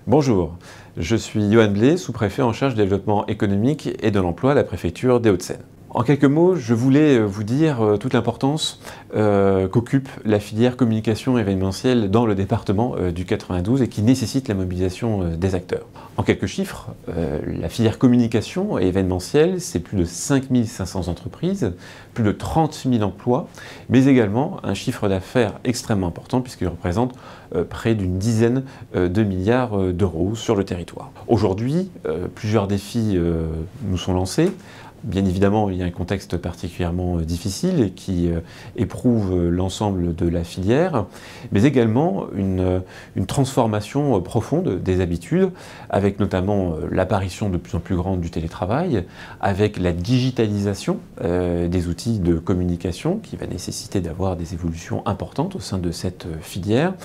Bonjour, je suis Johan Blé, sous-préfet en charge du développement économique et de l'emploi à la préfecture des Hauts-de-Seine. En quelques mots, je voulais vous dire toute l'importance qu'occupe la filière communication événementielle dans le département du 92 et qui nécessite la mobilisation des acteurs. En quelques chiffres, la filière communication et événementielle, c'est plus de 5500 entreprises, plus de 30 000 emplois, mais également un chiffre d'affaires extrêmement important puisqu'il représente près d'une dizaine de milliards d'euros sur le territoire. Aujourd'hui, plusieurs défis nous sont lancés. Bien évidemment, il y a un contexte particulièrement difficile qui éprouve l'ensemble de la filière, mais également une transformation profonde des habitudes, avec notamment l'apparition de plus en plus grande du télétravail, avec la digitalisation des outils de communication qui va nécessiter d'avoir des évolutions importantes au sein de cette filière,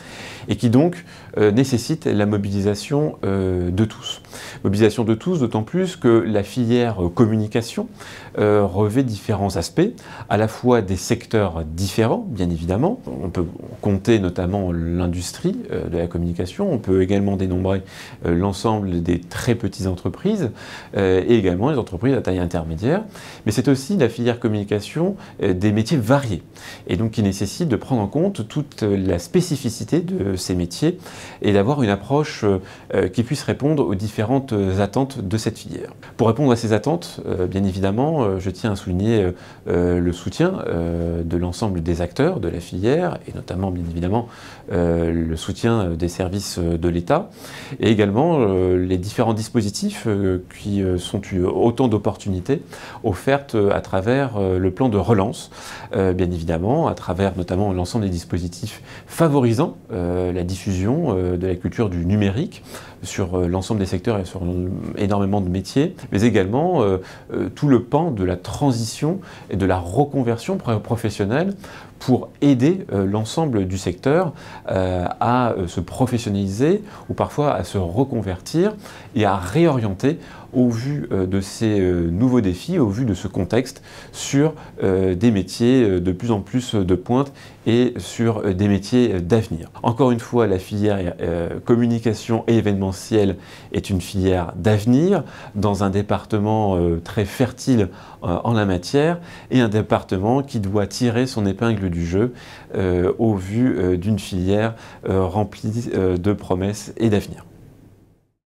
et qui donc nécessite la mobilisation de tous. Mobilisation de tous, d'autant plus que la filière communication revêt différents aspects, à la fois des secteurs différents, bien évidemment. On peut compter notamment l'industrie de la communication, on peut également dénombrer l'ensemble des très petites entreprises et également les entreprises à taille intermédiaire. Mais c'est aussi la filière communication des métiers variés et donc qui nécessite de prendre en compte toute la spécificité de ces métiers et d'avoir une approche qui puisse répondre aux différentes attentes de cette filière. Pour répondre à ces attentes, bien évidemment, je tiens à souligner le soutien de l'ensemble des acteurs de la filière et notamment, bien évidemment, le soutien des services de l'État et également les différents dispositifs qui sont autant d'opportunités offertes à travers le plan de relance, bien évidemment, à travers notamment l'ensemble des dispositifs favorisant la diffusion de la culture du numérique sur l'ensemble des secteurs et sur énormément de métiers, mais également tout le pan de la transition et de la reconversion professionnelle pour aider l'ensemble du secteur à se professionnaliser ou parfois à se reconvertir et à réorienter au vu de ces nouveaux défis, au vu de ce contexte, sur des métiers de plus en plus de pointe et sur des métiers d'avenir. Encore une fois, la filière communication et événementielle est une filière d'avenir dans un département très fertile en la matière et un département qui doit tirer son épingle du jeu au vu d'une filière remplie de promesses et d'avenir.